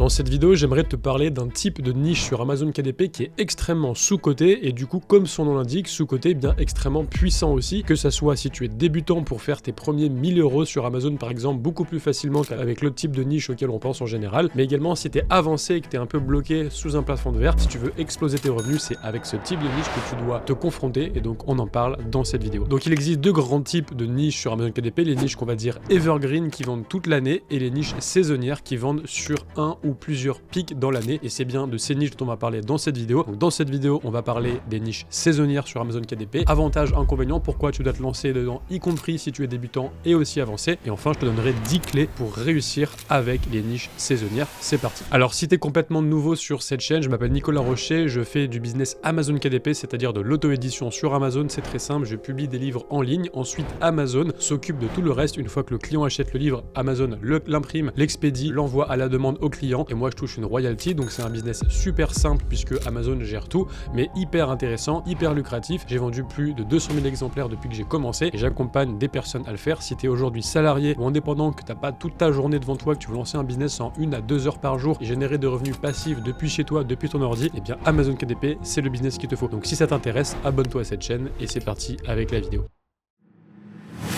Dans cette vidéo, j'aimerais te parler d'un type de niche sur Amazon KDP qui est extrêmement sous-coté et du coup, comme son nom l'indique, sous-coté bien extrêmement puissant aussi, que ça soit si tu es débutant pour faire tes premiers 1000 € sur Amazon par exemple, beaucoup plus facilement qu'avec l'autre type de niche auquel on pense en général, mais également si tu es avancé et que tu es un peu bloqué sous un plafond de verre, si tu veux exploser tes revenus, c'est avec ce type de niche que tu dois te confronter et donc on en parle dans cette vidéo. Donc il existe deux grands types de niches sur Amazon KDP, les niches qu'on va dire evergreen qui vendent toute l'année et les niches saisonnières qui vendent sur un ou plusieurs pics dans l'année, et c'est bien de ces niches dont on va parler dans cette vidéo. Donc dans cette vidéo, on va parler des niches saisonnières sur Amazon KDP, avantages, inconvénients, pourquoi tu dois te lancer dedans, y compris si tu es débutant et aussi avancé, et enfin je te donnerai 10 clés pour réussir avec les niches saisonnières. C'est parti. Alors si tu es complètement nouveau sur cette chaîne, je m'appelle Nicolas Rocher, je fais du business Amazon KDP, c'est-à-dire de l'auto-édition sur Amazon. C'est très simple, je publie des livres en ligne, ensuite Amazon s'occupe de tout le reste. Une fois que le client achète le livre, Amazon l'imprime, l'expédie, l'envoie à la demande au client et moi je touche une royalty. Donc c'est un business super simple puisque Amazon gère tout, mais hyper intéressant, hyper lucratif. J'ai vendu plus de 200 000 exemplaires depuis que j'ai commencé et j'accompagne des personnes à le faire. Si tu es aujourd'hui salarié ou indépendant, que tu n'as pas toute ta journée devant toi, que tu veux lancer un business en 1 à 2 heures par jour et générer des revenus passifs depuis chez toi, depuis ton ordi, et bien Amazon KDP c'est le business qu'il te faut. Donc si ça t'intéresse, abonne-toi à cette chaîne et c'est parti avec la vidéo.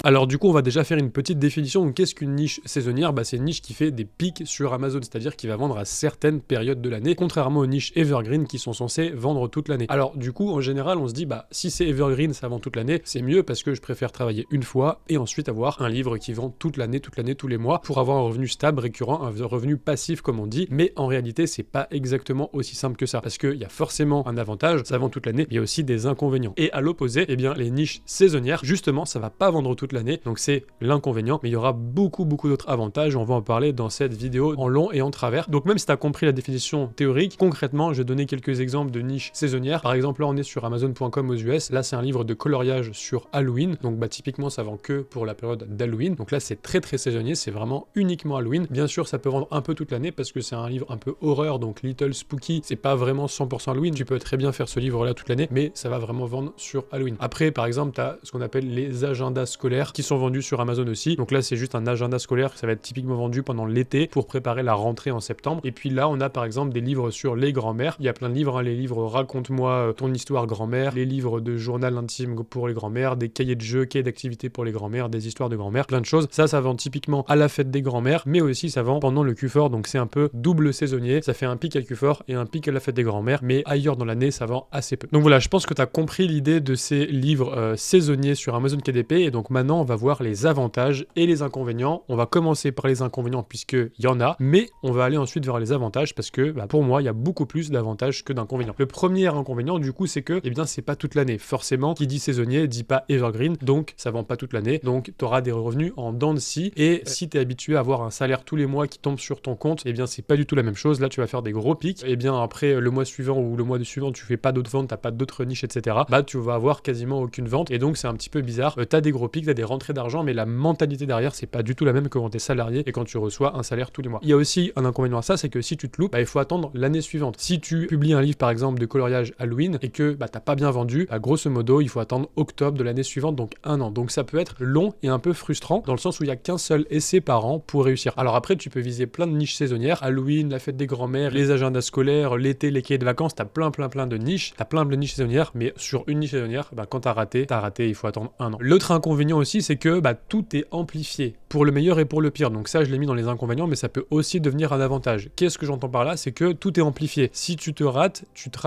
Alors du coup, on va déjà faire une petite définition. Donc qu'est-ce qu'une niche saisonnière? C'est une niche qui fait des pics sur Amazon, c'est-à-dire qui va vendre à certaines périodes de l'année, contrairement aux niches evergreen qui sont censées vendre toute l'année. Alors du coup, en général, on se dit, si c'est evergreen, ça vend toute l'année, c'est mieux parce que je préfère travailler une fois et ensuite avoir un livre qui vend toute l'année, tous les mois, pour avoir un revenu stable, récurrent, un revenu passif comme on dit. Mais en réalité, c'est pas exactement aussi simple que ça, parce qu'il y a forcément un avantage, ça vend toute l'année, mais il y a aussi des inconvénients. Et à l'opposé, eh bien les niches saisonnières, justement, ça va pas vendre toute l'année, donc c'est l'inconvénient, mais il y aura beaucoup d'autres avantages, on va en parler dans cette vidéo en long et en travers. Donc même si tu as compris la définition théorique, concrètement je vais donner quelques exemples de niches saisonnières. Par exemple là on est sur Amazon.com aux US, là c'est un livre de coloriage sur Halloween, donc typiquement ça vend que pour la période d'Halloween, donc là c'est très saisonnier, c'est vraiment uniquement Halloween. Bien sûr ça peut vendre un peu toute l'année parce que c'est un livre un peu horreur, donc Little Spooky, c'est pas vraiment 100% Halloween, tu peux très bien faire ce livre là toute l'année, mais ça va vraiment vendre sur Halloween. Après par exemple tu as ce qu'on appelle les agendas scolaires qui sont vendus sur Amazon aussi. Donc là, c'est juste un agenda scolaire, ça va être typiquement vendu pendant l'été pour préparer la rentrée en septembre. Et puis là, on a par exemple des livres sur les grands-mères. Il y a plein de livres, les livres Raconte-moi ton histoire grand-mère, les livres de journal intime pour les grands-mères, des cahiers de jeux, cahiers d'activités pour les grands-mères, des histoires de grand-mère, plein de choses. Ça vend typiquement à la fête des grands-mères, mais aussi ça vend pendant le Q4, donc c'est un peu double saisonnier. Ça fait un pic à Q4 et un pic à la fête des grands-mères, mais ailleurs dans l'année, ça vend assez peu. Donc voilà, je pense que tu as compris l'idée de ces livres saisonniers sur Amazon KDP, et donc maintenant, on va voir les avantages et les inconvénients. On va commencer par les inconvénients puisqu'il y en a, mais on va aller ensuite vers les avantages parce que pour moi, il y a beaucoup plus d'avantages que d'inconvénients. Le premier inconvénient, du coup, c'est que c'est pas toute l'année. Forcément, qui dit saisonnier dit pas evergreen, donc ça vend pas toute l'année. Donc tu auras des revenus en dents de scie, et si tu es habitué à avoir un salaire tous les mois qui tombe sur ton compte, c'est pas du tout la même chose. Là, tu vas faire des gros pics. Après le mois suivant ou le mois suivant, tu fais pas d'autres ventes, t'as pas d'autres niches, etc. Tu vas avoir quasiment aucune vente, et donc c'est un petit peu bizarre. T'as des gros pics, t'as des rentrées d'argent, mais la mentalité derrière, c'est pas du tout la même que quand t'es salarié et quand tu reçois un salaire tous les mois. Il y a aussi un inconvénient à ça, c'est que si tu te loupes, il faut attendre l'année suivante. Si tu publies un livre par exemple de coloriage Halloween et que t'as pas bien vendu, grosso modo, il faut attendre octobre de l'année suivante, donc 1 an. Donc ça peut être long et un peu frustrant dans le sens où il y a qu'un seul essai par an pour réussir. Alors après, tu peux viser plein de niches saisonnières, Halloween, la fête des grands-mères, les agendas scolaires, l'été, les cahiers de vacances, t'as plein de niches, t'as plein de niches saisonnières, mais sur une niche saisonnière, quand t'as raté, il faut attendre 1 an. L'autre inconvénient aussi, c'est que tout est amplifié pour le meilleur et pour le pire. Donc ça, je l'ai mis dans les inconvénients, mais ça peut aussi devenir un avantage. Qu'est-ce que j'entends par là? C'est que tout est amplifié. Si tu te rates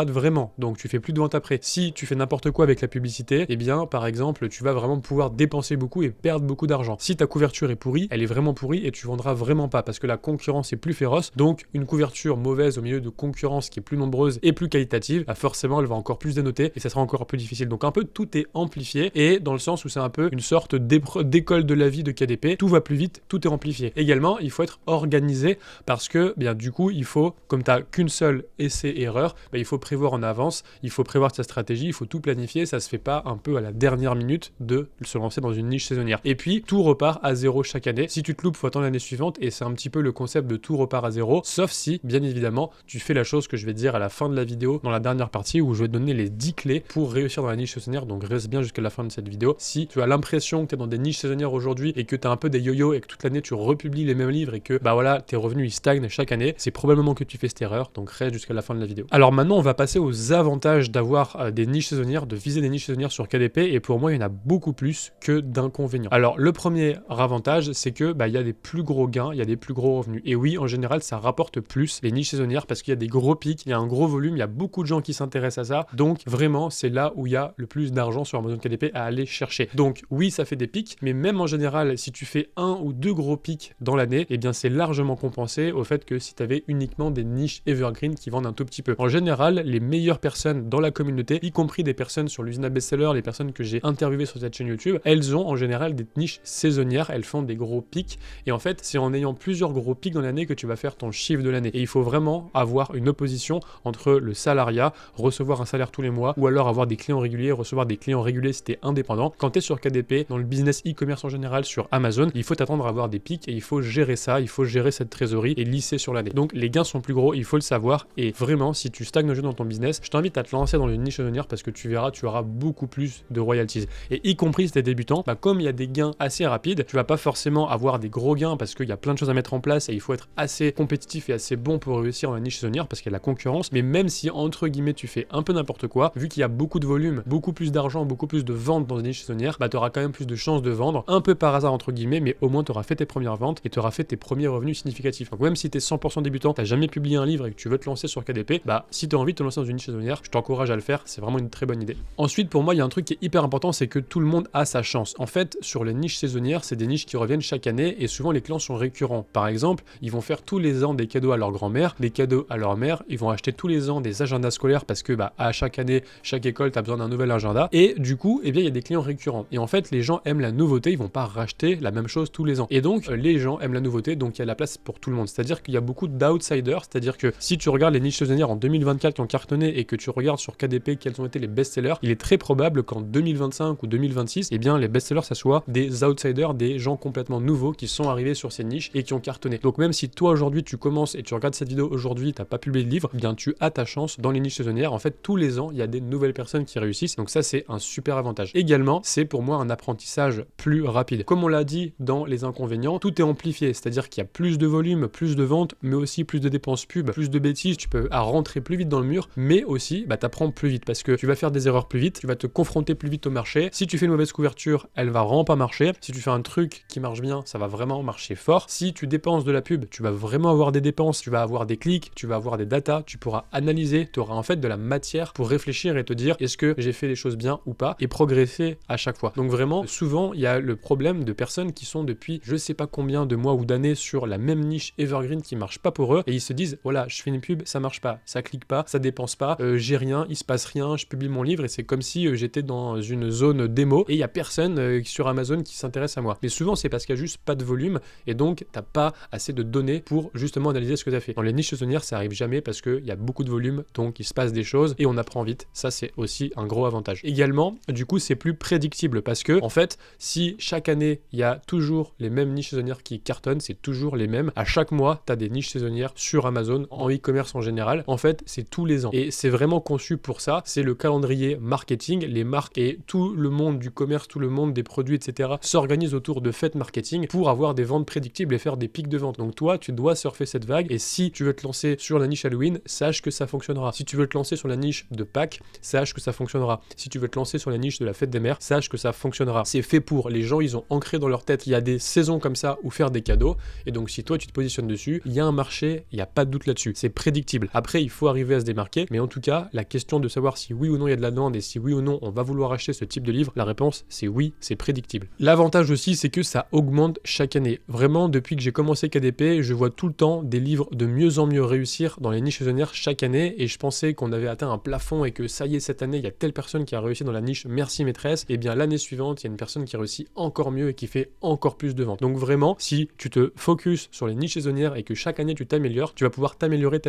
vraiment. Donc tu fais plus de ventes après. Si tu fais n'importe quoi avec la publicité, par exemple, tu vas vraiment pouvoir dépenser beaucoup et perdre beaucoup d'argent. Si ta couverture est pourrie, elle est vraiment pourrie et tu vendras vraiment pas parce que la concurrence est plus féroce. Donc une couverture mauvaise au milieu de concurrence qui est plus nombreuse et plus qualitative, forcément, elle va encore plus dénoter et ça sera encore plus difficile. Donc un peu tout est amplifié, et dans le sens où c'est un peu une sorte d'école de la vie de KDP. Tout va plus vite, tout est amplifié. Également, il faut être organisé parce que, du coup, il faut, comme tu n'as qu'une seule essai-erreur, il faut prévoir en avance, il faut prévoir sa stratégie, il faut tout planifier. Ça se fait pas un peu à la dernière minute de se lancer dans une niche saisonnière. Et puis, tout repart à zéro chaque année. Si tu te loupes, il faut attendre l'année suivante, et c'est un petit peu le concept de tout repart à zéro, sauf si, bien évidemment, tu fais la chose que je vais te dire à la fin de la vidéo, dans la dernière partie, où je vais te donner les 10 clés pour réussir dans la niche saisonnière. Donc reste bien jusqu'à la fin de cette vidéo. Si tu as l'impression que tu es dans des niches saisonnières aujourd'hui et que tu as un peu des des yo-yo et que toute l'année tu republies les mêmes livres et que bah voilà, tes revenus ils stagnent chaque année, c'est probablement que tu fais cette erreur, donc reste jusqu'à la fin de la vidéo. Alors maintenant on va passer aux avantages d'avoir des niches saisonnières, de viser des niches saisonnières sur KDP, et pour moi il y en a beaucoup plus que d'inconvénients. Alors le premier avantage c'est que bah il y a des plus gros gains, il y a des plus gros revenus, et oui en général ça rapporte plus les niches saisonnières parce qu'il y a des gros pics, il y a un gros volume, il y a beaucoup de gens qui s'intéressent à ça, donc vraiment c'est là où il y a le plus d'argent sur Amazon KDP à aller chercher. Donc oui ça fait des pics, mais même en général si tu fais un ou deux gros pics dans l'année, eh bien c'est largement compensé au fait que si tu avais uniquement des niches evergreen qui vendent un tout petit peu. En général les meilleures personnes dans la communauté, y compris des personnes sur l'usine à best-seller, les personnes que j'ai interviewées sur cette chaîne YouTube, elles ont en général des niches saisonnières, elles font des gros pics, et en fait c'est en ayant plusieurs gros pics dans l'année que tu vas faire ton chiffre de l'année. Et il faut vraiment avoir une opposition entre le salariat, recevoir un salaire tous les mois, ou alors avoir des clients réguliers, recevoir des clients réguliers si tu es indépendant. Quand tu es sur KDP, dans le business e-commerce en général sur Amazon, il faut t'attendre à avoir des pics et il faut gérer ça, il faut gérer cette trésorerie et lisser sur l'année. Donc les gains sont plus gros, il faut le savoir, et vraiment si tu stagnes dans ton business, je t'invite à te lancer dans une niche saisonnière parce que tu verras, tu auras beaucoup plus de royalties. Et y compris si tu es débutant, bah comme il y a des gains assez rapides, tu vas pas forcément avoir des gros gains parce qu'il y a plein de choses à mettre en place et il faut être assez compétitif et assez bon pour réussir dans la niche saisonnière parce qu'il y a la concurrence. Mais même si entre guillemets tu fais un peu n'importe quoi, vu qu'il y a beaucoup de volume, beaucoup plus d'argent, beaucoup plus de ventes dans une niche saisonnière, bah tu auras quand même plus de chances de vendre, un peu par hasard entre guillemets, mais au moins tu auras fait tes premières ventes et tu auras fait tes premiers revenus significatifs. Donc même si tu es 100% débutant, tu n'as jamais publié un livre et que tu veux te lancer sur KDP, bah si tu as envie de te lancer dans une niche saisonnière, je t'encourage à le faire, c'est vraiment une très bonne idée. Ensuite pour moi il y a un truc qui est hyper important, c'est que tout le monde a sa chance. En fait sur les niches saisonnières, c'est des niches qui reviennent chaque année et souvent les clients sont récurrents. Par exemple, ils vont faire tous les ans des cadeaux à leur grand-mère, des cadeaux à leur mère, ils vont acheter tous les ans des agendas scolaires parce que bah à chaque année, chaque école tu as besoin d'un nouvel agenda, et du coup eh bien il y a des clients récurrents. Et en fait les gens aiment la nouveauté, ils vont pas racheter la même chose tous les ans. Et donc les gens aiment la nouveauté, donc il y a de la place pour tout le monde. C'est-à-dire qu'il y a beaucoup d'outsiders, c'est-à-dire que si tu regardes les niches saisonnières en 2024 qui ont cartonné et que tu regardes sur KDP quels ont été les best-sellers, il est très probable qu'en 2025 ou 2026, eh bien les best-sellers ça soit des outsiders, des gens complètement nouveaux qui sont arrivés sur ces niches et qui ont cartonné. Donc même si toi aujourd'hui tu commences et tu regardes cette vidéo aujourd'hui, t'as pas publié de livre, eh bien tu as ta chance dans les niches saisonnières. En fait tous les ans il y a des nouvelles personnes qui réussissent, donc ça c'est un super avantage. Également c'est pour moi un apprentissage plus rapide. Comme on l'a dit dans les inconvénients, tout est amplifié, c'est-à-dire qu'il y a plus de volume, plus de ventes, mais aussi plus de dépenses pub, plus de bêtises, tu peux rentrer plus vite dans le mur, mais aussi bah, t'apprends plus vite parce que tu vas faire des erreurs plus vite, tu vas te confronter plus vite au marché. Si tu fais une mauvaise couverture, elle va vraiment pas marcher. Si tu fais un truc qui marche bien, ça va vraiment marcher fort. Si tu dépenses de la pub, tu vas vraiment avoir des dépenses, tu vas avoir des clics, tu vas avoir des datas, tu pourras analyser, tu auras en fait de la matière pour réfléchir et te dire est-ce que j'ai fait les choses bien ou pas, et progresser à chaque fois. Donc vraiment, souvent, il y a le problème de personnes qui sont depuis je sais pas combien de mois ou d'années sur la même niche evergreen qui marche pas pour eux, et ils se disent voilà, je fais une pub, ça marche pas, ça clique pas, ça dépense pas, j'ai rien, il se passe rien, je publie mon livre et c'est comme si j'étais dans une zone démo et il y a personne sur Amazon qui s'intéresse à moi. Mais souvent c'est parce qu'il y a juste pas de volume et donc t'as pas assez de données pour justement analyser ce que tu as fait. Dans les niches saisonnières ça arrive jamais parce qu'il y a beaucoup de volume, donc il se passe des choses et on apprend vite. Ça c'est aussi un gros avantage. Également du coup c'est plus prédictible parce que en fait si chaque année il y a toujours les mêmes niches saisonnières qui cartonnent, c'est toujours les mêmes, à chaque mois tu as des niches saisonnières sur Amazon, en e-commerce en général, en fait c'est tous les ans et c'est vraiment conçu pour ça. C'est le calendrier marketing, les marques et tout le monde du commerce, tout le monde des produits etc s'organise autour de fêtes marketing pour avoir des ventes prédictibles et faire des pics de vente. Donc toi tu dois surfer cette vague, et si tu veux te lancer sur la niche Halloween, sache que ça fonctionnera. Si tu veux te lancer sur la niche de Pâques, sache que ça fonctionnera. Si tu veux te lancer sur la niche de la fête des mères, sache que ça fonctionnera. C'est fait pour. Les gens ils ont ancré dans leur tête qu'il y a des saisons comme ça où faire des cadeaux, et donc si toi tu te positionnes dessus, il y a un marché, il n'y a pas de doute là-dessus, c'est prédictible. Après il faut arriver à se démarquer, mais en tout cas la question de savoir si oui ou non il y a de la demande et si oui ou non on va vouloir acheter ce type de livre, la réponse c'est oui, c'est prédictible. L'avantage aussi c'est que ça augmente chaque année. Vraiment depuis que j'ai commencé KDP, je vois tout le temps des livres de mieux en mieux réussir dans les niches saisonnières chaque année, et je pensais qu'on avait atteint un plafond et que ça y est, cette année il y a telle personne qui a réussi dans la niche merci maîtresse, et bien l'année suivante il y a une personne qui réussit encore mieux et qui fait encore plus de ventes. Donc vraiment si tu te focus sur les niches saisonnières et que chaque année tu t'améliores, tu vas pouvoir t'améliorer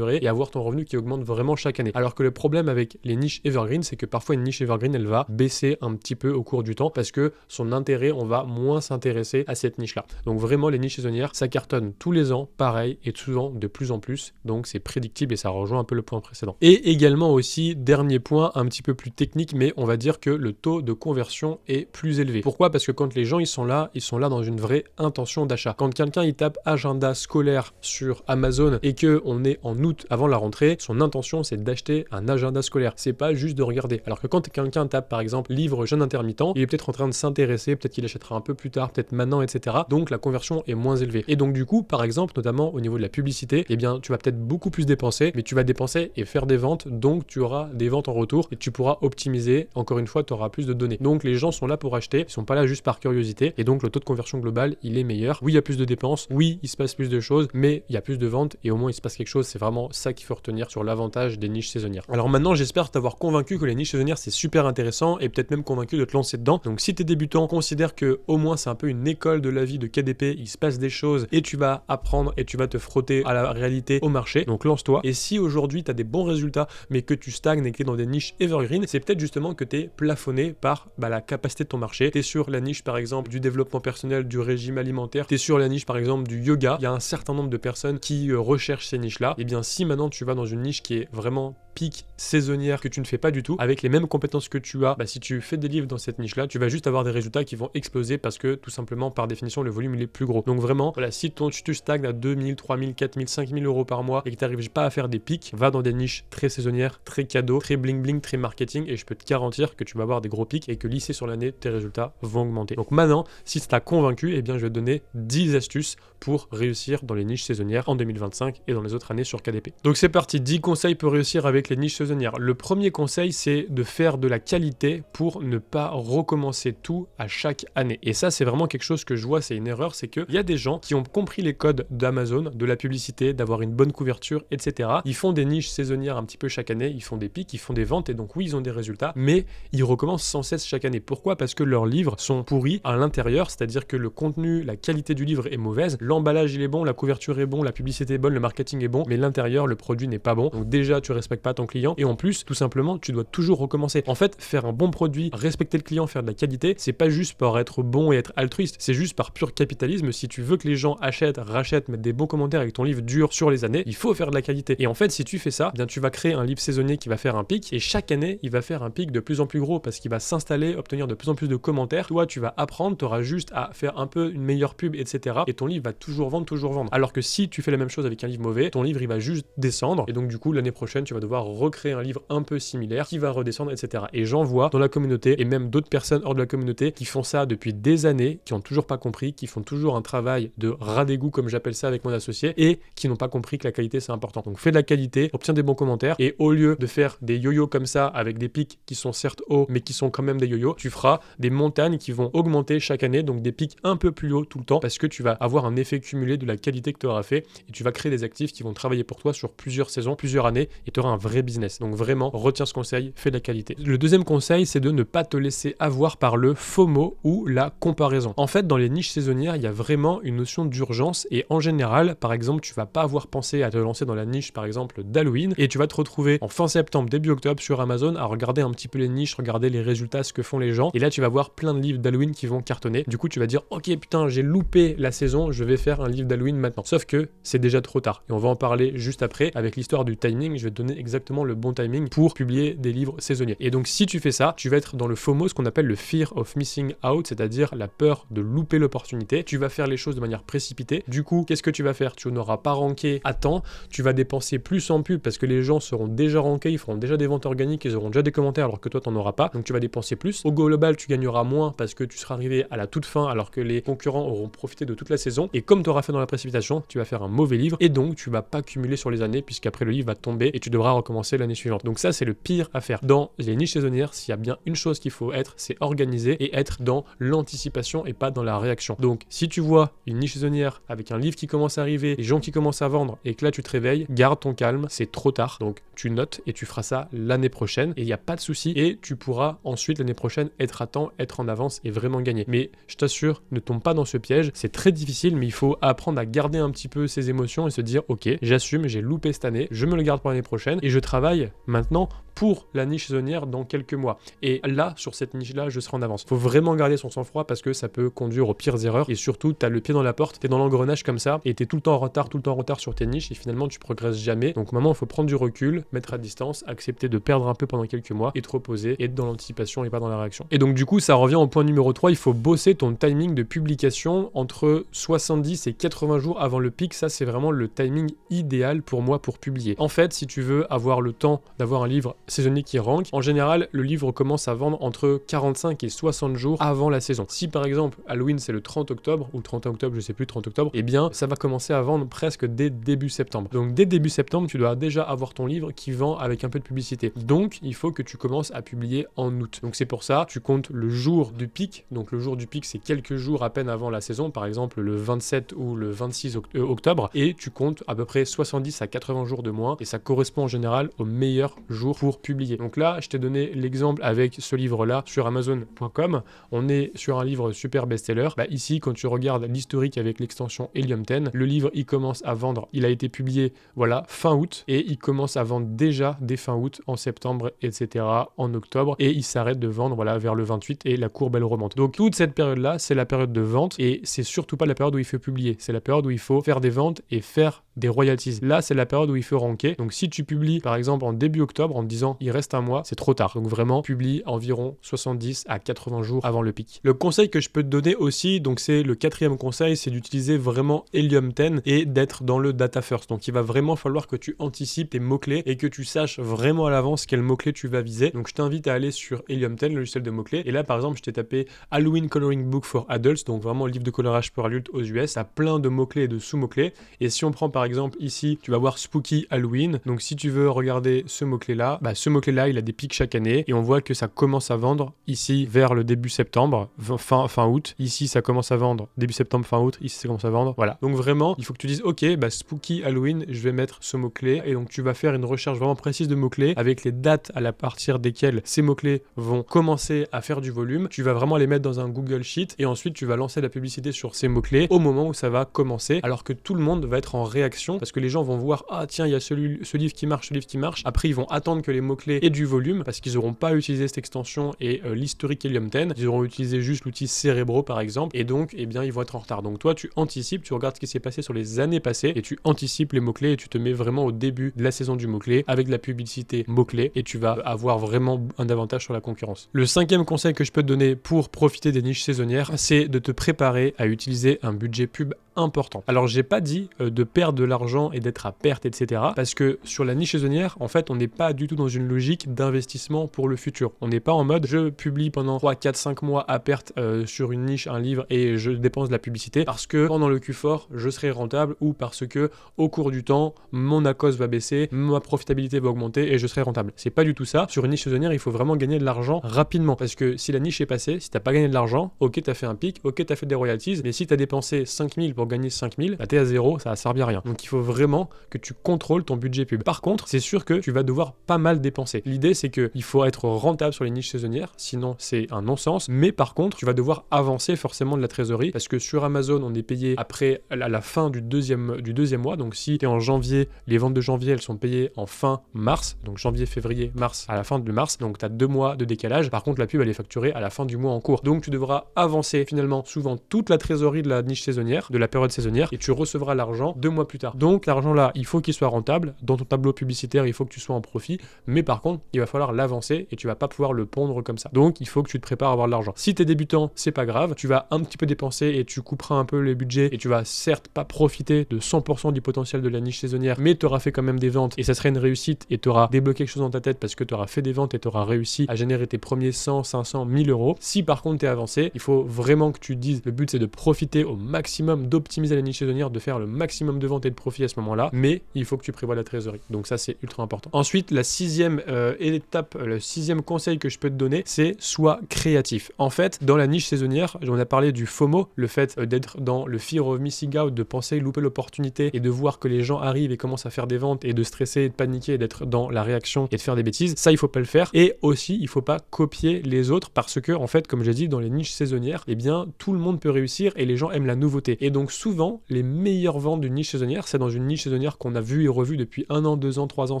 et avoir ton revenu qui augmente vraiment chaque année. Alors que le problème avec les niches evergreen, c'est que parfois une niche evergreen elle va baisser un petit peu au cours du temps parce que son intérêt, on va moins s'intéresser à cette niche là. Donc vraiment les niches saisonnières ça cartonne tous les ans pareil et souvent de plus en plus, donc c'est prédictible et ça rejoint un peu le point précédent. Et également aussi dernier point un petit peu plus technique, mais on va dire que le taux de conversion est plus élevé. Pourquoi? Parce que quand les gens ils sont là là dans une vraie intention d'achat. Quand quelqu'un il tape agenda scolaire sur Amazon et que on est en août avant la rentrée, son intention c'est d'acheter un agenda scolaire. C'est pas juste de regarder. Alors que quand quelqu'un tape par exemple livre jeûne intermittent, il est peut-être en train de s'intéresser, peut-être qu'il achètera un peu plus tard, peut-être maintenant, etc. Donc la conversion est moins élevée. Et donc du coup, par exemple, notamment au niveau de la publicité, eh bien tu vas peut-être beaucoup plus dépenser, mais tu vas dépenser et faire des ventes, donc tu auras des ventes en retour et tu pourras optimiser. Encore une fois, tu auras plus de données. Donc les gens sont là pour acheter, ils sont pas là juste par curiosité, et donc le taux de conversion global, il est meilleur. Oui, il y a plus de dépenses, oui, il se passe plus de choses, mais il y a plus de ventes et au moins il se passe quelque chose. C'est vraiment ça qu'il faut retenir sur l'avantage des niches saisonnières. Alors maintenant, j'espère t'avoir convaincu que les niches saisonnières c'est super intéressant et peut-être même convaincu de te lancer dedans. Donc si t'es débutant, considère que au moins c'est un peu une école de la vie de KDP, il se passe des choses et tu vas apprendre et tu vas te frotter à la réalité, au marché. Donc lance-toi. Et si aujourd'hui tu as des bons résultats mais que tu stagnes et que tu es dans des niches evergreen, c'est peut-être justement que tu es plafonné par la capacité de ton marché. Tu es sur la niche par exemple du développement personnel, du régime alimentaire, tu es sur la niche par exemple du yoga. Il y a un certain nombre de personnes qui recherchent ces niches-là. Et bien si maintenant tu vas dans une niche qui est vraiment pic saisonnière que tu ne fais pas du tout, avec les mêmes compétences que tu as, si tu fais des livres dans cette niche-là, tu vas juste avoir des résultats qui vont exploser parce que tout simplement par définition le volume il est plus gros. Donc vraiment, voilà, si tu stagnes à 2000, 3000, 4000, 5000 euros par mois et que tu n'arrives pas à faire des pics, va dans des niches très saisonnières, très cadeaux, très bling bling, très marketing et je peux te garantir que tu vas avoir des gros pics et que lycée sur l'année, tes résultats vont augmenter. Donc maintenant, si ça t'a convaincu, eh bien je vais te donner 10 astuces pour réussir dans les niches saisonnières en 2025 et dans les autres années sur KDP. Donc c'est parti, 10 conseils pour réussir avec les niches saisonnières. Le premier conseil, c'est de faire de la qualité pour ne pas recommencer tout à chaque année. Et ça, c'est vraiment quelque chose que je vois, c'est une erreur, c'est qu'il y a des gens qui ont compris les codes d'Amazon, de la publicité, d'avoir une bonne couverture, etc. Ils font des niches saisonnières un petit peu chaque année, ils font des pics, ils font des ventes, et donc oui, ils ont des résultats, mais ils recommencent sans cesse chaque année. Pourquoi? Parce que leurs livres sont pourris à l'intérieur, c'est-à-dire que le contenu, la qualité du livre est mauvaise, l'emballage il est bon, la couverture est bon, la publicité est bonne, le marketing est bon, mais l'intérieur, le produit n'est pas bon. Donc déjà, tu respectes pas ton client, et en plus, tout simplement, tu dois toujours recommencer. En fait, faire un bon produit, respecter le client, faire de la qualité, c'est pas juste par être bon et être altruiste, c'est juste par pur capitalisme. Si tu veux que les gens achètent, rachètent, mettent des bons commentaires et que ton livre dure sur les années, il faut faire de la qualité. Et en fait, si tu fais ça, bien tu vas créer un livre saisonnier qui va faire un pic, et chaque année, il va faire un pic de plus en plus gros parce qu'il va s'installer, obtenir de plus en plus de commentaires. Toi, tu vas apprendre, tu auras juste à faire un peu une meilleure pub, etc. Et ton livre va toujours vendre, toujours vendre. Alors que si tu fais la même chose avec un livre mauvais, ton livre il va juste descendre, et donc du coup, l'année prochaine, tu vas devoir recréer un livre un peu similaire qui va redescendre, etc. Et j'en vois dans la communauté et même d'autres personnes hors de la communauté qui font ça depuis des années, qui ont toujours pas compris, qui font toujours un travail de ras d'égout comme j'appelle ça avec mon associé et qui n'ont pas compris que la qualité c'est important. Donc fais de la qualité, obtiens des bons commentaires et au lieu de faire des yo-yo comme ça avec des pics qui sont certes hauts mais qui sont quand même des yo-yo, tu feras des montagnes qui vont augmenter chaque année, donc des pics un peu plus hauts tout le temps parce que tu vas avoir un effet cumulé de la qualité que tu auras fait et tu vas créer des actifs qui vont travailler pour toi sur plusieurs saisons, plusieurs années et tu auras un vrai business. Donc vraiment, retiens ce conseil, fais de la qualité. Le deuxième conseil, c'est de ne pas te laisser avoir par le FOMO ou la comparaison. En fait, dans les niches saisonnières, il y a vraiment une notion d'urgence et en général, par exemple, tu vas pas avoir pensé à te lancer dans la niche, par exemple, d'Halloween et tu vas te retrouver en fin septembre, début octobre sur Amazon à regarder un petit peu les niches, regarder les résultats, ce que font les gens et là, tu vas voir plein de livres d'Halloween qui vont cartonner. Du coup, tu vas dire, ok, putain, j'ai loupé la saison, je vais faire un livre d'Halloween maintenant. Sauf que c'est déjà trop tard et on va en parler juste après avec l'histoire du timing. Je vais te donner exactement le bon timing pour publier des livres saisonniers. Et donc, si tu fais ça, tu vas être dans le FOMO, ce qu'on appelle le fear of missing out, c'est-à-dire la peur de louper l'opportunité. Tu vas faire les choses de manière précipitée. Du coup, qu'est-ce que tu vas faire? Tu n'auras pas ranké à temps. Tu vas dépenser plus en pub parce que les gens seront déjà rankés, ils feront déjà des ventes organiques, ils auront déjà des commentaires alors que toi, t'en auras pas. Donc, tu vas dépenser plus. Au global, tu gagneras moins parce que tu seras arrivé à la toute fin alors que les concurrents auront profité de toute la saison. Et comme tu auras fait dans la précipitation, tu vas faire un mauvais livre et donc tu vas pas cumuler sur les années puisqu'après le livre va tomber et tu devras recommencer l'année suivante. Donc ça, c'est le pire à faire. Dans les niches saisonnières, s'il y a bien une chose qu'il faut être, c'est organisé et être dans l'anticipation et pas dans la réaction. Donc, si tu vois une niche saisonnière avec un livre qui commence à arriver, les gens qui commencent à vendre et que là tu te réveilles, garde ton calme, c'est trop tard. Donc, tu notes et tu feras ça l'année prochaine et il n'y a pas de souci et tu pourras ensuite l'année prochaine être à temps, être en avance et vraiment gagner. Mais je t'assure, ne tombe pas dans ce piège. C'est très difficile, mais il faut apprendre à garder un petit peu ses émotions et se dire, ok, j'assume, j'ai loupé cette année, je me le garde pour l'année prochaine et je travaille maintenant pour la niche saisonnière dans quelques mois. Et là, sur cette niche-là, je serai en avance. Faut vraiment garder son sang-froid parce que ça peut conduire aux pires erreurs. Et surtout, tu as le pied dans la porte, tu es dans l'engrenage comme ça, et tu es tout le temps en retard sur tes niches, et finalement, tu progresses jamais. Donc, maintenant, il faut prendre du recul, mettre à distance, accepter de perdre un peu pendant quelques mois, et te reposer, et être dans l'anticipation et pas dans la réaction. Et donc, du coup, ça revient au point numéro 3, il faut bosser ton timing de publication entre 70 et 80 jours avant le pic. Ça, c'est vraiment le timing idéal pour moi pour publier. En fait, si tu veux avoir le temps d'avoir un livre saisonnier qui rank, en général, le livre commence à vendre entre 45 et 60 jours avant la saison. Si par exemple, Halloween c'est le 30 octobre, ou 31 octobre, je sais plus, 30 octobre, eh bien, ça va commencer à vendre presque dès début septembre. Donc, dès début septembre, tu dois déjà avoir ton livre qui vend avec un peu de publicité. Donc, il faut que tu commences à publier en août. Donc, c'est pour ça, tu comptes le jour du pic. Donc, le jour du pic, c'est quelques jours à peine avant la saison, par exemple le 27 ou le 26 octobre, et tu comptes à peu près 70 à 80 jours de moins, et ça correspond en général au meilleur jour pour publier. Donc là, je t'ai donné l'exemple avec ce livre-là sur Amazon.com. On est sur un livre super best-seller. Ici, quand tu regardes l'historique avec l'extension Helium 10, le livre, il commence à vendre. Il a été publié, voilà, fin août, et il commence à vendre déjà dès fin août, en septembre, etc., en octobre, et il s'arrête de vendre, voilà, vers le 28, et la courbe, elle remonte. Donc, toute cette période-là, c'est la période de vente, et c'est surtout pas la période où il faut publier. C'est la période où il faut faire des ventes et faire des royalties. Là, c'est la période où il faut ranker. Donc, si tu publies, par exemple, en début octobre, en te disant, il reste un mois, c'est trop tard. Donc, vraiment, publie environ 70 à 80 jours avant le pic. Le conseil que je peux te donner aussi, donc c'est le 4e conseil, c'est d'utiliser vraiment Helium 10 et d'être dans le data first. Donc, il va vraiment falloir que tu anticipes tes mots-clés et que tu saches vraiment à l'avance quel mot-clé tu vas viser. Donc, je t'invite à aller sur Helium 10, le logiciel de mots-clés. Et là, par exemple, je t'ai tapé Halloween Coloring Book for Adults, donc vraiment le livre de colorage pour adultes aux US. Ça a plein de mots-clés et de sous-mots-clés. Et si on prend par exemple ici, tu vas voir Spooky Halloween. Donc, si tu veux regarder ce mot-clé-là, ce mot-clé-là, il a des pics chaque année. Et on voit que ça commence à vendre ici vers le début septembre, fin août. Ici, ça commence à vendre début septembre, fin août. Ici, ça commence à vendre. Voilà. Donc, vraiment, il faut que tu dises, ok, Spooky Halloween, je vais mettre ce mot-clé. Et donc, tu vas faire une recherche vraiment précise de mots-clés avec les dates à partir desquelles ces mots-clés vont commencer à faire du volume. Tu vas vraiment les mettre dans un Google Sheet et ensuite, tu vas lancer la publicité sur ces mots-clés au moment où ça va commencer, alors que tout le monde va être en réaction parce que les gens vont voir, ah tiens, il y a ce livre qui marche, ce livre qui marche. Après, ils vont attendre que les mots-clés aient du volume parce qu'ils n'auront pas utilisé cette extension et l'historique Helium 10. Ils auront utilisé juste l'outil Cerebro par exemple, et donc, eh bien, ils vont être en retard. Donc, toi, tu anticipes, tu regardes ce qui s'est passé sur les années passées et tu anticipes les mots-clés et tu te mets vraiment au début de la saison du mot-clé avec de la publicité mot-clé et tu vas avoir vraiment un avantage sur la concurrence. Le 5e conseil que je peux te donner pour profiter des niches saisonnières, c'est de te préparer à utiliser un budget pub important. Alors, j'ai pas dit de perdre de l'argent et d'être à perte, etc. Parce que sur la niche saisonnière, en fait, on n'est pas du tout dans une logique d'investissement pour le futur. On n'est pas en mode, je publie pendant 3, 4, 5 mois à perte sur une niche, un livre, et je dépense de la publicité parce que pendant le Q4, je serai rentable ou parce que au cours du temps, mon ACOS va baisser, ma profitabilité va augmenter et je serai rentable. C'est pas du tout ça. Sur une niche saisonnière, il faut vraiment gagner de l'argent rapidement parce que si la niche est passée, si t'as pas gagné de l'argent, ok, t'as fait un pic, ok, t'as fait des royalties, mais si t'as dépensé 5000 pour gagner 5000, t'es à zéro, ça va servir à rien. Donc il faut vraiment que tu contrôles ton budget pub. Par contre, c'est sûr que tu vas devoir pas mal dépenser. L'idée, c'est que il faut être rentable sur les niches saisonnières, sinon c'est un non-sens. Mais par contre, tu vas devoir avancer forcément de la trésorerie parce que sur Amazon, on est payé après à la fin du deuxième mois. Donc si tu es en janvier, les ventes de janvier, elles sont payées en fin mars. Donc janvier, février, mars, à la fin de mars. Donc tu as 2 mois de décalage. Par contre, la pub, elle est facturée à la fin du mois en cours. Donc tu devras avancer finalement souvent toute la trésorerie de la niche saisonnière, de la période saisonnière, et tu recevras l'argent 2 mois plus tard. Donc l'argent là, il faut qu'il soit rentable. Dans ton tableau publicitaire, il faut que tu sois en profit. Mais par contre, il va falloir l'avancer et tu vas pas pouvoir le pondre comme ça. Donc il faut que tu te prépares à avoir de l'argent. Si tu es débutant, c'est pas grave. Tu vas un petit peu dépenser et tu couperas un peu les budgets et tu vas certes pas profiter de 100% du potentiel de la niche saisonnière, mais tu auras fait quand même des ventes et ça serait une réussite et tu auras débloqué quelque chose dans ta tête parce que tu auras fait des ventes et tu auras réussi à générer tes premiers 100, 500, 1000 euros. Si par contre tu es avancé, il faut vraiment que tu te dises, le but c'est de profiter au maximum, d'optimiser la niche saisonnière, de faire le maximum de ventes et de profit à ce moment-là, mais il faut que tu prévois la trésorerie. Donc ça c'est ultra important. Ensuite, la 6e étape, le 6e conseil que je peux te donner, c'est sois créatif. En fait, dans la niche saisonnière, on a parlé du FOMO, le fait d'être dans le fear of missing out, de penser louper l'opportunité et de voir que les gens arrivent et commencent à faire des ventes et de stresser, de paniquer, d'être dans la réaction et de faire des bêtises. Ça, il faut pas le faire. Et aussi, il faut pas copier les autres parce que, en fait, comme j'ai dit, dans les niches saisonnières, eh bien, tout le monde peut réussir et les gens aiment la nouveauté. Et donc, Donc souvent, les meilleures ventes d'une niche saisonnière, c'est dans une niche saisonnière qu'on a vu et revu depuis 1 an, 2 ans, 3 ans,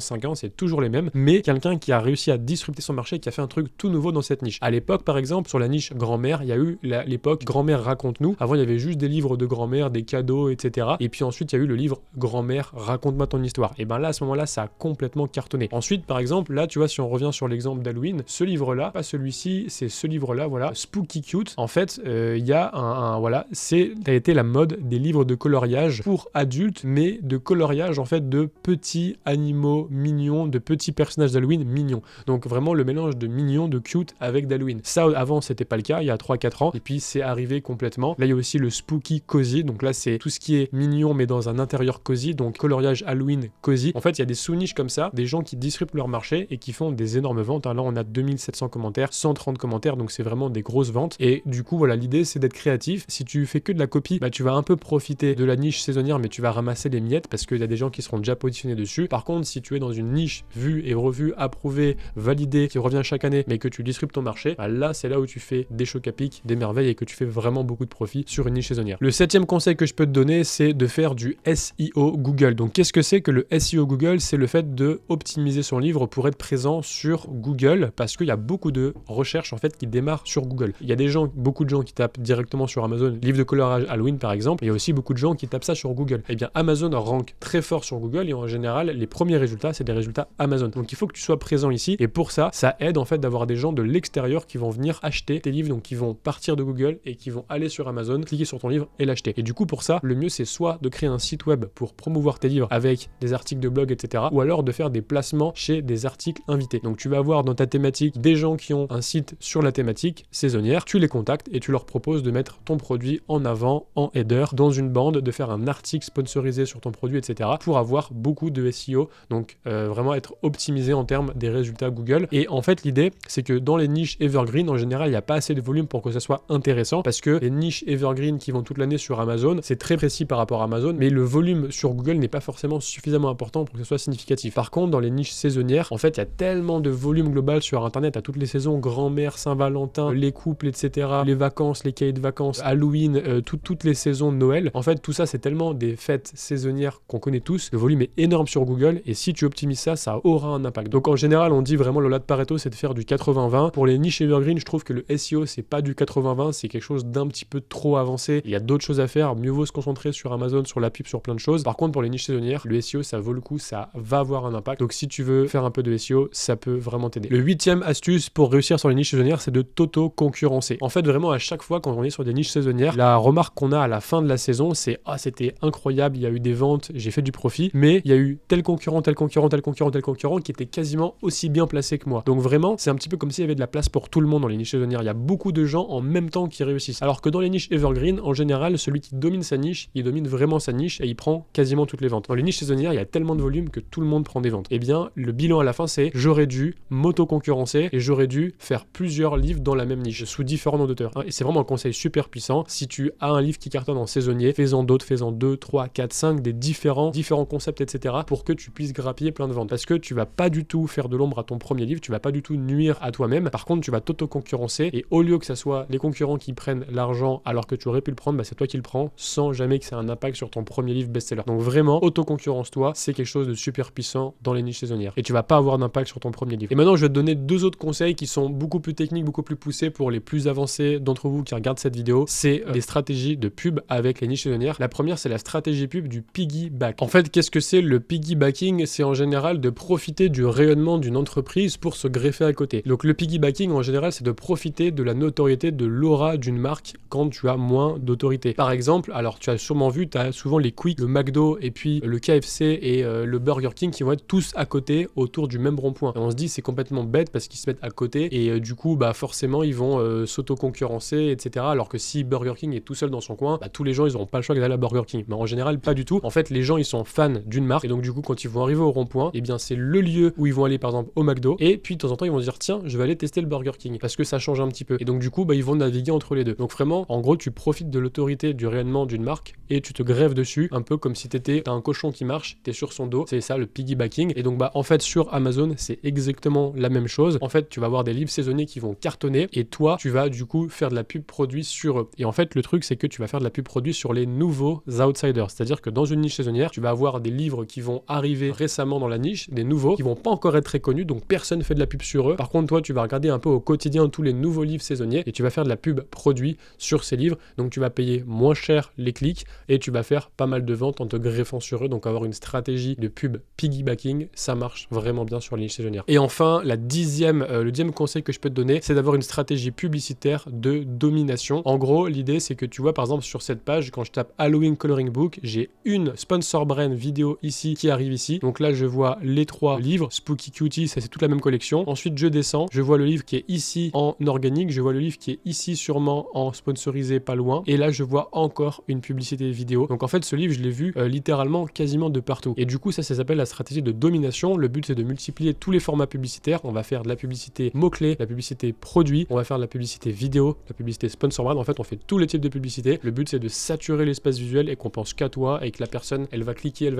5 ans, c'est toujours les mêmes, mais quelqu'un qui a réussi à disrupter son marché, qui a fait un truc tout nouveau dans cette niche. À l'époque, par exemple, sur la niche grand-mère, il y a eu l'époque grand-mère raconte-nous. Avant, il y avait juste des livres de grand-mère, des cadeaux, etc. Et puis ensuite, il y a eu le livre grand-mère raconte-moi ton histoire. Et ben là, à ce moment-là, ça a complètement cartonné. Ensuite, par exemple, là, tu vois, si on revient sur l'exemple d'Halloween, ce livre-là, pas celui-ci, c'est ce livre-là, voilà, Spooky Cute. En fait, il y a voilà, ça a été la mode des livres de coloriage pour adultes, mais de coloriage en fait de petits animaux mignons, de petits personnages d'Halloween mignons. Donc vraiment le mélange de mignon, de cute avec d'Halloween. Ça avant c'était pas le cas, il y a 3-4 ans, et puis c'est arrivé complètement. Là il y a aussi le Spooky Cozy, donc là c'est tout ce qui est mignon mais dans un intérieur cozy, donc coloriage Halloween cozy. En fait il y a des sous-niches comme ça, des gens qui disruptent leur marché et qui font des énormes ventes. Là on a 2700 commentaires, 130 commentaires, donc c'est vraiment des grosses ventes. Et du coup voilà, l'idée c'est d'être créatif. Si tu fais que de la copie, bah tu vas un peu profiter de la niche saisonnière, mais tu vas ramasser les miettes parce qu'il y a des gens qui seront déjà positionnés dessus. Par contre, si tu es dans une niche vue et revue, approuvée, validée, qui revient chaque année, mais que tu disruptes ton marché, bah là c'est là où tu fais des chocs à pic, des merveilles et que tu fais vraiment beaucoup de profit sur une niche saisonnière. Le 7e conseil que je peux te donner, c'est de faire du SEO Google. Donc qu'est-ce que c'est que le SEO Google? C'est le fait de optimiser son livre pour être présent sur Google, parce qu'il y a beaucoup de recherches en fait qui démarrent sur Google. Il y a des gens, beaucoup de gens qui tapent directement sur Amazon, livre de coloriage Halloween par exemple, et il y a aussi beaucoup de gens qui tapent ça sur Google. Et bien Amazon rank très fort sur Google et en général les premiers résultats c'est des résultats Amazon. Donc il faut que tu sois présent ici et pour ça aide en fait d'avoir des gens de l'extérieur qui vont venir acheter tes livres, donc qui vont partir de Google et qui vont aller sur Amazon, cliquer sur ton livre et l'acheter. Et du coup pour ça le mieux c'est soit de créer un site web pour promouvoir tes livres avec des articles de blog etc. ou alors de faire des placements chez des articles invités. Donc tu vas avoir dans ta thématique des gens qui ont un site sur la thématique saisonnière, tu les contactes et tu leur proposes de mettre ton produit en avant, en header, dans une bande, de faire un article sponsorisé sur ton produit, etc. pour avoir beaucoup de SEO, donc vraiment être optimisé en termes des résultats Google. Et en fait, l'idée, c'est que dans les niches evergreen, en général, il n'y a pas assez de volume pour que ça soit intéressant, parce que les niches evergreen qui vont toute l'année sur Amazon, c'est très précis par rapport à Amazon, mais le volume sur Google n'est pas forcément suffisamment important pour que ce soit significatif. Par contre, dans les niches saisonnières, en fait, il y a tellement de volume global sur Internet, à toutes les saisons, grand-mère, Saint-Valentin, les couples, etc., les vacances, les cahiers de vacances, Halloween, toutes les saisons de Noël. En fait, tout ça, c'est tellement des fêtes saisonnières qu'on connaît tous. Le volume est énorme sur Google et si tu optimises ça, ça aura un impact. Donc en général, on dit vraiment le loi de Pareto, c'est de faire du 80-20. Pour les niches evergreen, je trouve que le SEO, c'est pas du 80-20, c'est quelque chose d'un petit peu trop avancé. Il y a d'autres choses à faire. Mieux vaut se concentrer sur Amazon, sur la pub, sur plein de choses. Par contre, pour les niches saisonnières, le SEO, ça vaut le coup, ça va avoir un impact. Donc si tu veux faire un peu de SEO, ça peut vraiment t'aider. Le 8e astuce pour réussir sur les niches saisonnières, c'est de t'auto-concurrencer. En fait, vraiment, à chaque fois quand on est sur des niches saisonnières, la remarque qu'on a à la fin de la saison, c'est « Ah, c'était incroyable, il y a eu des ventes, j'ai fait du profit, mais il y a eu tel concurrent, tel concurrent, tel concurrent, tel concurrent qui était quasiment aussi bien placé que moi. » Donc vraiment, c'est un petit peu comme s'il y avait de la place pour tout le monde dans les niches saisonnières. Il y a beaucoup de gens en même temps qui réussissent. Alors que dans les niches evergreen, en général, celui qui domine sa niche, il domine vraiment sa niche et il prend quasiment toutes les ventes. Dans les niches saisonnières, il y a tellement de volume que tout le monde prend des ventes. Eh bien, le bilan à la fin, c'est j'aurais dû m'auto-concurrencer et j'aurais dû faire plusieurs livres dans la même niche, sous différents noms d'auteurs. Et c'est vraiment un conseil super puissant. Si tu as un livre qui cartonne en saisonnier, fais-en d'autres, fais-en 2, 3, 4, 5, des différents concepts, etc. pour que tu puisses grappiller plein de ventes. Parce que tu vas pas du tout faire de l'ombre à ton premier livre, tu vas pas du tout nuire à toi-même. Par contre, tu vas t'auto-concurrencer et au lieu que ça soit les concurrents qui prennent l'argent alors que tu aurais pu le prendre, bah c'est toi qui le prends sans jamais que ça ait un impact sur ton premier livre best-seller. Donc vraiment, auto-concurrence-toi, c'est quelque chose de super puissant dans les niches saisonnières. Et tu vas pas avoir d'impact sur ton premier livre. Et maintenant, je vais te donner 2 autres conseils qui sont beaucoup plus techniques, beaucoup plus poussés pour les plus avancés d'entre vous qui regardent cette vidéo. C'est des stratégies de pub avec les niches saisonnières. La première, c'est la stratégie pub du piggyback. En fait, qu'est-ce que c'est le piggybacking? C'est en général de profiter du rayonnement d'une entreprise pour se greffer à côté. Donc le piggybacking, en général, c'est de profiter de la notoriété, de l'aura d'une marque quand tu as moins d'autorité. Par exemple, alors tu as sûrement vu, tu as souvent les Quick, le McDo et puis le KFC et le Burger King qui vont être tous à côté autour du même rond-point. Et on se dit c'est complètement bête parce qu'ils se mettent à côté et du coup bah forcément ils vont s'auto-concurrencer, etc. Alors que si Burger King est tout seul dans son coin, bah, tous les gens ils n'auront pas le choix d'aller à Burger King. Mais en général pas du tout. En fait les gens ils sont fans d'une marque et donc du coup quand ils vont arriver au rond-point, et bien c'est le lieu où ils vont aller par exemple au McDo et puis de temps en temps ils vont se dire tiens je vais aller tester le Burger King parce que ça change un petit peu. Et donc du coup bah ils vont naviguer entre les deux. Donc vraiment en gros tu profites de l'autorité du rayonnement d'une marque et tu te grèves dessus un peu comme si t'as un cochon qui marche, t'es sur son dos. C'est ça le piggybacking. Et donc bah en fait sur Amazon c'est exactement la même chose. En fait tu vas avoir des livres saisonniers qui vont cartonner et toi tu vas du coup faire de la pub produit sur eux. Et en fait le truc c'est que tu vas faire de la pub produit produit sur les nouveaux outsiders. C'est-à-dire que dans une niche saisonnière, tu vas avoir des livres qui vont arriver récemment dans la niche, des nouveaux, qui vont pas encore être très connus, donc personne fait de la pub sur eux. Par contre, toi, tu vas regarder un peu au quotidien tous les nouveaux livres saisonniers et tu vas faire de la pub produit sur ces livres. Donc tu vas payer moins cher les clics et tu vas faire pas mal de ventes en te greffant sur eux. Donc avoir une stratégie de pub piggybacking, ça marche vraiment bien sur les niches saisonnières. Et enfin, le dixième conseil que je peux te donner, c'est d'avoir une stratégie publicitaire de domination. En gros, l'idée, c'est que tu vois, par exemple, sur cette page, quand je tape Halloween Coloring Book, j'ai une sponsor brand vidéo ici qui arrive ici. Donc là, je vois les 3 livres. Spooky Cutie, ça c'est toute la même collection. Ensuite, je descends, je vois le livre qui est ici en organique, je vois le livre qui est ici sûrement en sponsorisé pas loin. Et là, je vois encore une publicité vidéo. Donc en fait, ce livre, je l'ai vu littéralement quasiment de partout. Et du coup, ça s'appelle la stratégie de domination. Le but, c'est de multiplier tous les formats publicitaires. On va faire de la publicité mots-clés, la publicité produit, on va faire de la publicité vidéo, la publicité sponsor brand. En fait, on fait tous les types de publicité. Le but, c'est de saturer l'espace visuel et qu'on pense qu'à toi et que la personne, elle va cliquer, elle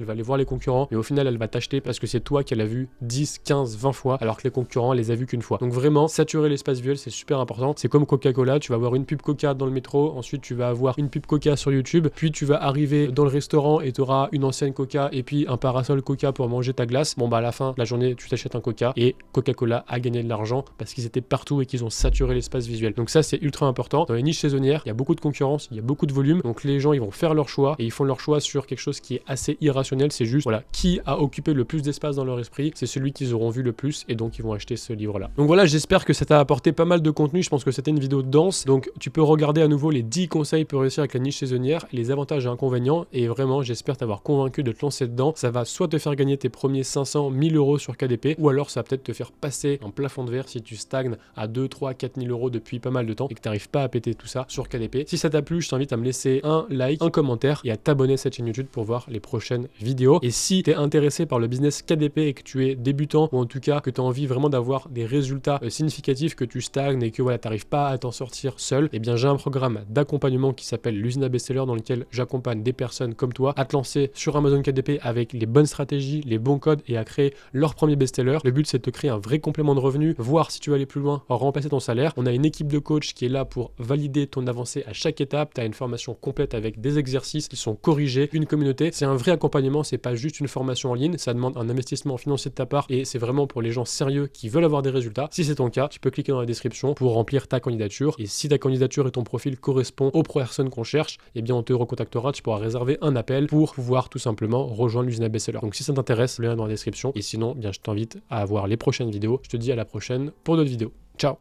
va aller voir les concurrents, mais au final, elle va t'acheter parce que c'est toi qu'elle a vu 10, 15, 20 fois, alors que les concurrents, elle les a vus qu'une fois. Donc vraiment, saturer l'espace visuel, c'est super important. C'est comme Coca-Cola, tu vas avoir une pub Coca dans le métro, ensuite tu vas avoir une pub Coca sur YouTube, puis tu vas arriver dans le restaurant et tu auras une ancienne Coca et puis un parasol Coca pour manger ta glace. Bon bah à la fin de la journée, tu t'achètes un Coca et Coca-Cola a gagné de l'argent parce qu'ils étaient partout et qu'ils ont saturé l'espace visuel. Donc ça, c'est ultra important. Dans les niches saisonnières, il y a beaucoup de concurrence, il y a beaucoup de volume, donc les gens, ils vont faire leur choix et ils font leur choix sur quelque chose qui est assez irrationnel. C'est juste, voilà, qui a occupé le plus d'espace dans leur esprit, c'est celui qu'ils auront vu le plus et donc ils vont acheter ce livre-là. Donc voilà, j'espère que ça t'a apporté pas mal de contenu. Je pense que c'était une vidéo dense, donc tu peux regarder à nouveau les 10 conseils pour réussir avec la niche saisonnière, les avantages et inconvénients, et vraiment, j'espère t'avoir convaincu de te lancer dedans. Ça va soit te faire gagner tes premiers 500, 1000 euros sur KDP, ou alors ça va peut-être te faire passer un plafond de verre si tu stagnes à 2, 3, 4 000 euros depuis pas mal de temps et que tu n'arrives pas à péter tout ça sur KDP. Si ça t'a plu, je t'invite à me laisser un like, un commentaire et à t'abonner à cette chaîne YouTube pour voir les prochaines vidéos. Et si tu es intéressé par le business KDP et que tu es débutant, ou en tout cas que tu as envie vraiment d'avoir des résultats significatifs, que tu stagnes et que voilà, tu n'arrives pas à t'en sortir seul, eh bien j'ai un programme d'accompagnement qui s'appelle l'usine à best-seller, dans lequel j'accompagne des personnes comme toi à te lancer sur Amazon KDP avec les bonnes stratégies, les bons codes et à créer leur premier best-seller. Le but, c'est de te créer un vrai complément de revenus, voir si tu veux aller plus loin, remplacer ton salaire. On a une équipe de coach qui est là pour valider ton avancée à chaque étape. Tu as une formation complète avec des exercices qui sont corrigés, une communauté. C'est un vrai accompagnement, c'est pas juste une formation en ligne, ça demande un investissement financier de ta part et c'est vraiment pour les gens sérieux qui veulent avoir des résultats. Si c'est ton cas, tu peux cliquer dans la description pour remplir ta candidature et si ta candidature et ton profil correspond aux personnes qu'on cherche, eh bien on te recontactera, tu pourras réserver un appel pour pouvoir tout simplement rejoindre l'usine à best-seller. Donc si ça t'intéresse, le lien est dans la description et sinon, bien je t'invite à voir les prochaines vidéos. Je te dis à la prochaine pour d'autres vidéos. Ciao.